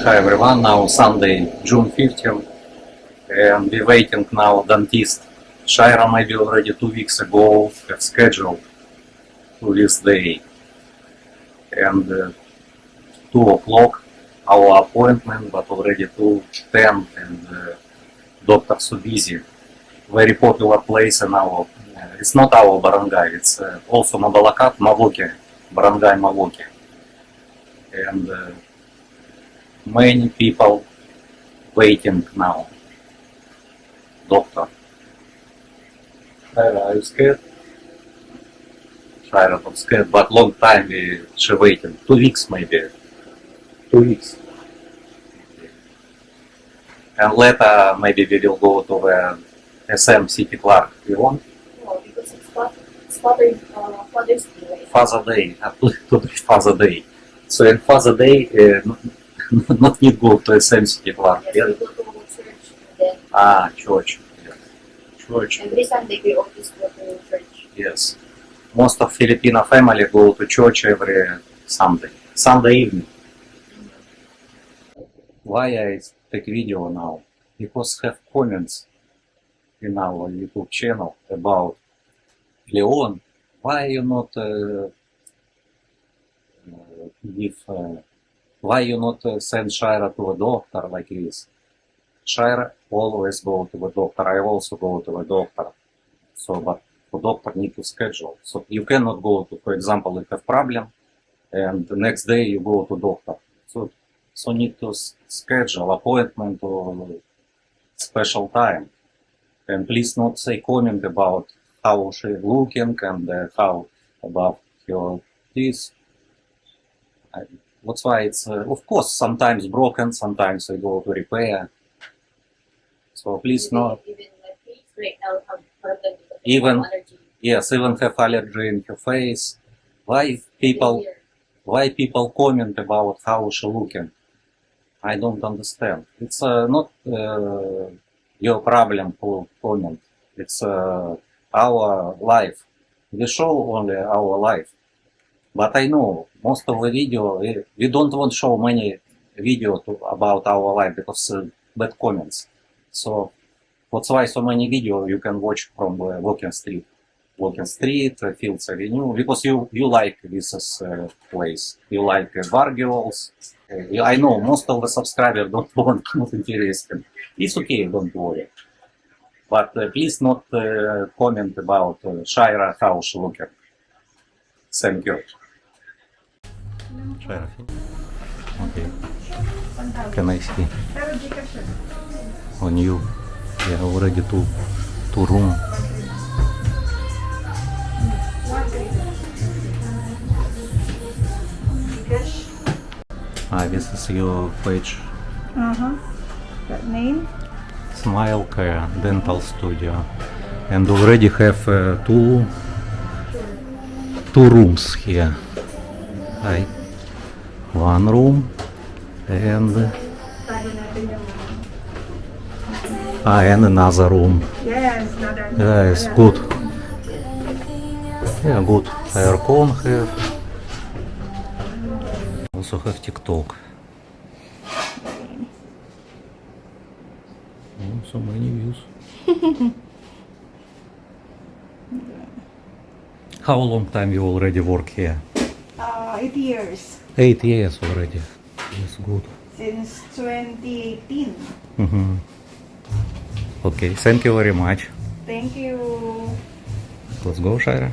Hi everyone, now Sunday, June 15th, and we're waiting now dentist. Shaira maybe already 2 weeks ago have scheduled to this day. And 2 o'clock our appointment, but already 2:10 and doctor so busy. Very popular place in our, it's not our barangay, it's also Mabalacat, Mavoke, barangay Mavoke. And many people waiting now. Doctor. Shaira, are you scared? Shaira not scared, but long time she waiting. 2 weeks maybe. 2 weeks. And later maybe we will go to the SM City Clark. You want? No, because it's Father's Day. Father Day. Today Father Day. So in Father Day, not need go to SM City Clark. Yes, we go to church and then Church. Yes. Church. every Sunday we always go to church. Yes. Most of Filipino family go to church every Sunday. Sunday evening. Why I take video now? Because have comments in our YouTube channel about Leon. Why you not why you not send Shaira to a doctor like this? Shaira always go to the doctor. I also go to the doctor. So, but the doctor need to schedule. So you cannot go to, for example, you have problem, and the next day you go to doctor. So need to schedule appointment or special time. And please not say comment about how she looking and how about your this. That's why it's of course sometimes broken, sometimes we go to repair. So please not. Even my face right now have problem because Even- of allergy. Yes, even have allergy in her face. Why people comment about how she looking? I don't understand. It's not your problem to comment. It's our life. We show only our life. But I know most of the video, we don't want to show many video about our life because bad comments. So that's why so many video you can watch from Walking Street. Walking Street, Fields Avenue, because you like this place. You like bar girls. I know most of the subscribers don't want, not interested. It's okay, don't worry. But please not comment about Shaira, how she looking. Thank you. Shaira, okay. Can I see on you? Yeah, already two room. This is your page. That name? Smile Care Dental Studio, and already have two rooms here. Right. One room and another room. Yes, another. Yes, good. Yeah, good. Aircon have. Also have TikTok. Oh, so many views. How long time you already work here? 8 years. 8 years already. That's good. Since 2018. Okay, thank you very much. Thank you. Let's go, Shaira.